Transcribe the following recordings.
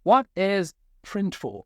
What is Printful?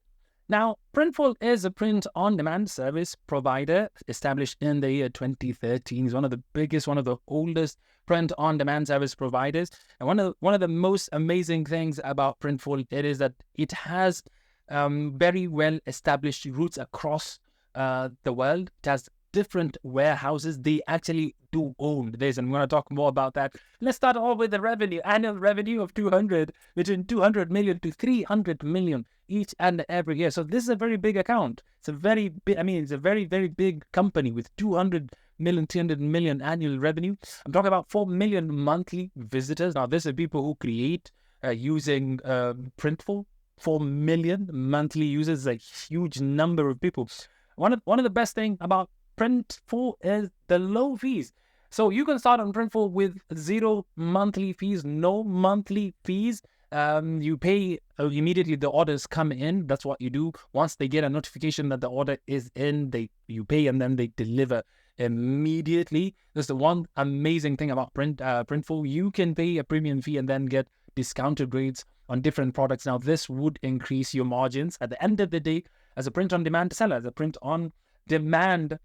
Now, Printful is a print-on-demand service provider established in the year 2013. It's one of the biggest, one of the oldest print-on-demand service providers. And one of the most amazing things about Printful, it is that it has very well established roots across the world. It has different warehouses. They actually do own this, and I'm going to talk more about that. Let's start off with the revenue. Annual revenue of between 200 million to 300 million each and every year. So this is a very big account. It's a very big, it's a very, very big company with 200 million, 300 million annual revenue. I'm talking about 4 million monthly visitors. Now, this are people who create using Printful. 4 million monthly users is a huge number of people. One of the best things about Printful is the low fees. So you can start on Printful with 0 monthly fees, no monthly fees. You pay immediately the orders come in. That's what you do. Once they get a notification that the order is in, you pay and then they deliver immediately. That's the one amazing thing about Printful. You can pay a premium fee and then get discounted rates on different products. Now, this would increase your margins. At the end of the day, as a print-on-demand seller, as a print-on-demand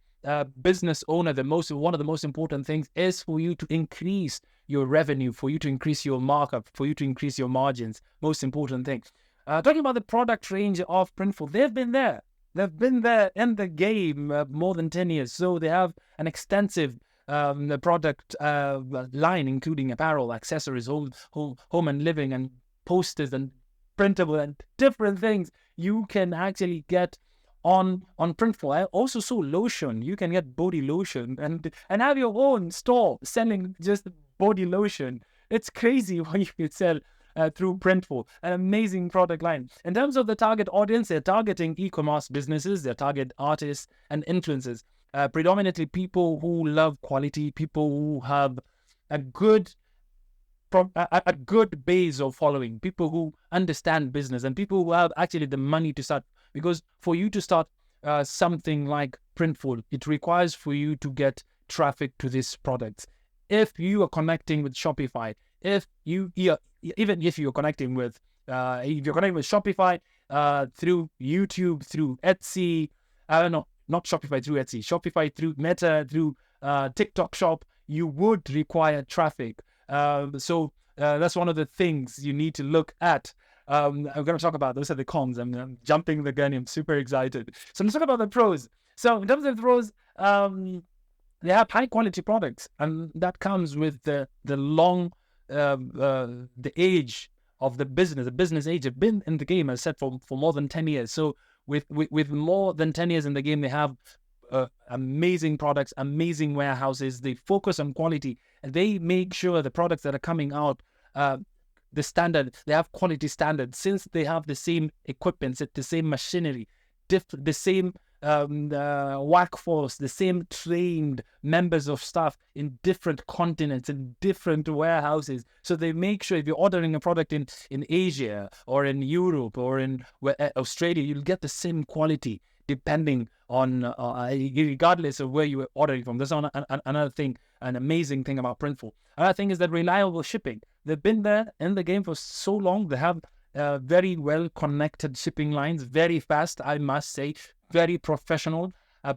business owner, one of the most important things is for you to increase your revenue, for you to increase your markup, for you to increase your margins. Most important thing. Talking about the product range of Printful, they've been there. They've been there in the game more than 10 years. So they have an extensive product line, including apparel, accessories, home and living, and posters and printable and different things you can actually get on Printful. I also saw lotion. You can get body lotion and have your own store selling just body lotion. It's crazy what you can sell through Printful. An amazing product line. In terms of the target audience, they're targeting e-commerce businesses, they're target artists and influencers. Predominantly people who love quality, people who have a good base of following, people who understand business, and people who have actually the money to start. Because for you to start something like Printful, it requires for you to get traffic to these products. If you are connecting with Shopify, even if you're connecting with Shopify through YouTube, through Etsy, not Shopify through Etsy, Shopify through Meta, through TikTok Shop, you would require traffic. So that's one of the things you need to look at. I'm going to talk about those are the cons. I'm jumping the gun. I'm super excited. So let's talk about the pros. So in terms of the pros, they have high quality products, and that comes with the age of the business. The business age have been in the game, as I said, for more than 10 years. So with more than 10 years in the game, they have amazing products, amazing warehouses. They focus on quality, and they make sure the products that are coming out, the standard, they have quality standards. Since they have the same equipment, the same machinery, the same workforce, the same trained members of staff in different continents, in different warehouses. So they make sure if you're ordering a product in Asia or in Europe or in Australia, you'll get the same quality depending on, regardless of where you were ordering from. That's another thing, an amazing thing about Printful. Another thing is that reliable shipping. They've been there in the game for so long. They have very well connected shipping lines, very fast, I must say, very professional,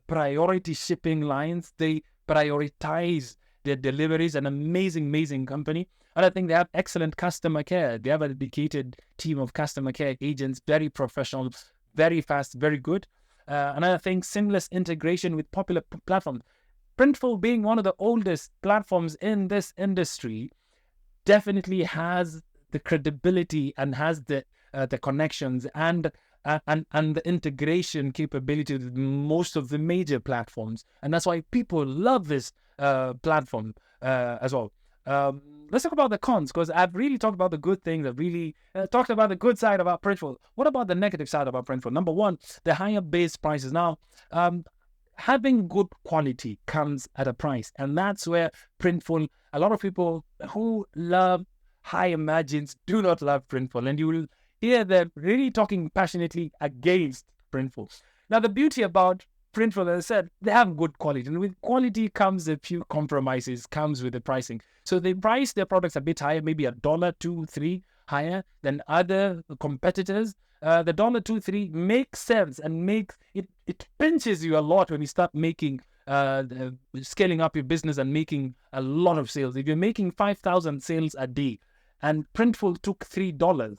priority shipping lines. They prioritize their deliveries. An amazing company. And I think they have excellent customer care. They have a dedicated team of customer care agents, very professional, very fast, very good. Another thing, seamless integration with popular platforms. Printful, being one of the oldest platforms in this industry, definitely has the credibility and has the connections and the integration capability with most of the major platforms, and that's why people love this platform as well. Let's talk about the cons, because I've really talked about the good things. I've really talked about the good side about Printful. What about the negative side about Printful? Number one, the higher base prices. Now, having good quality comes at a price, and that's where Printful, a lot of people who love high margins do not love Printful, and you will hear them really talking passionately against Printful. Now, the beauty about Printful, as I said, they have good quality, and with quality comes a few compromises, comes with the pricing. So they price their products a bit higher, maybe $1, $2, $3. higher than other competitors, the $2.3 makes sense and makes it pinches you a lot when you start making scaling up your business and making a lot of sales. If you're making 5,000 sales a day and Printful took $3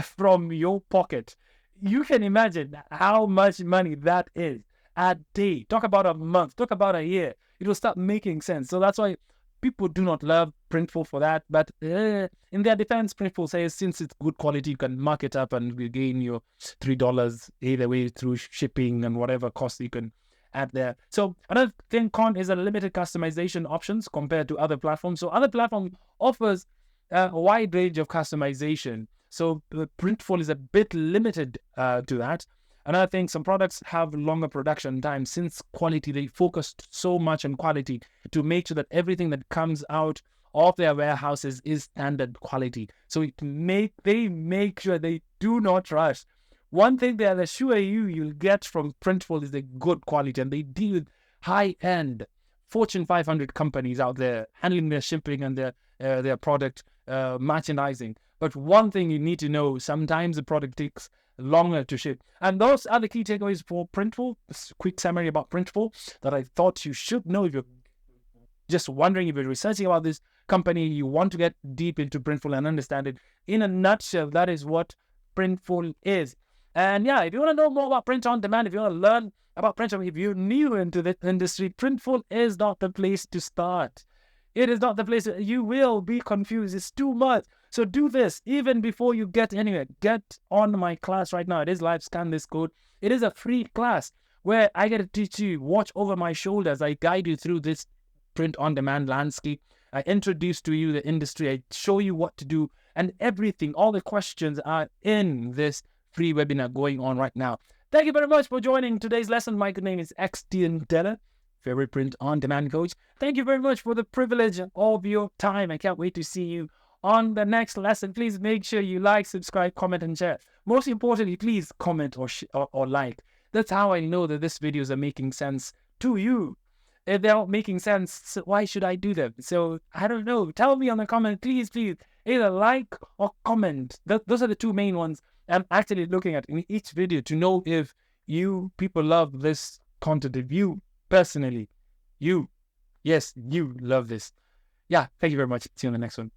from your pocket, you can imagine how much money that is a day. Talk about a month, talk about a year. It will start making sense. So that's why people do not love Printful for that. But in their defense, Printful says since it's good quality, you can mark it up and you gain your $3 either way through shipping and whatever cost you can add there. So another thing, con is a limited customization options compared to other platforms. So other platform offers a wide range of customization. So Printful is a bit limited to that. Another thing, some products have longer production time. Since quality, they focused so much on quality to make sure that everything that comes out of their warehouses is standard quality. So they make sure they do not rush. One thing they assure you'll get from Printful is the good quality, and they deal with high-end Fortune 500 companies out there handling their shipping and their product merchandising. But one thing you need to know, sometimes the product takes longer to ship. And those are the key takeaways for Printful. This quick summary about Printful that I thought you should know if you're just wondering, if you're researching about this company, you want to get deep into Printful and understand it. In a nutshell, that is what Printful is. And yeah, if you want to know more about print on demand, if you want to learn about print, if you're new into this industry, Printful is not the place to start. It is not the place. You will be confused. It's too much. So do this even before you get anywhere. Get on my class right now. It is live. Scan this code. It is a free class where I get to teach you, watch over my shoulders. I guide you through this print on demand landscape. I introduce to you the industry. I show you what to do and everything. All the questions are in this free webinar going on right now. Thank you very much for joining today's lesson. My good name is XTN Della, favorite print on demand coach. Thank you very much for the privilege of your time. I can't wait to see you on the next lesson. Please make sure you like, subscribe, comment, and share. Most importantly, please comment or like. That's how I know that these videos are making sense to you. If they're not making sense, why should I do them? So I don't know. Tell me on the comment, please. Either like or comment. Those are the two main ones I'm actually looking at in each video to know if you people love this content. If you personally, you love this. Yeah, thank you very much. See you on the next one.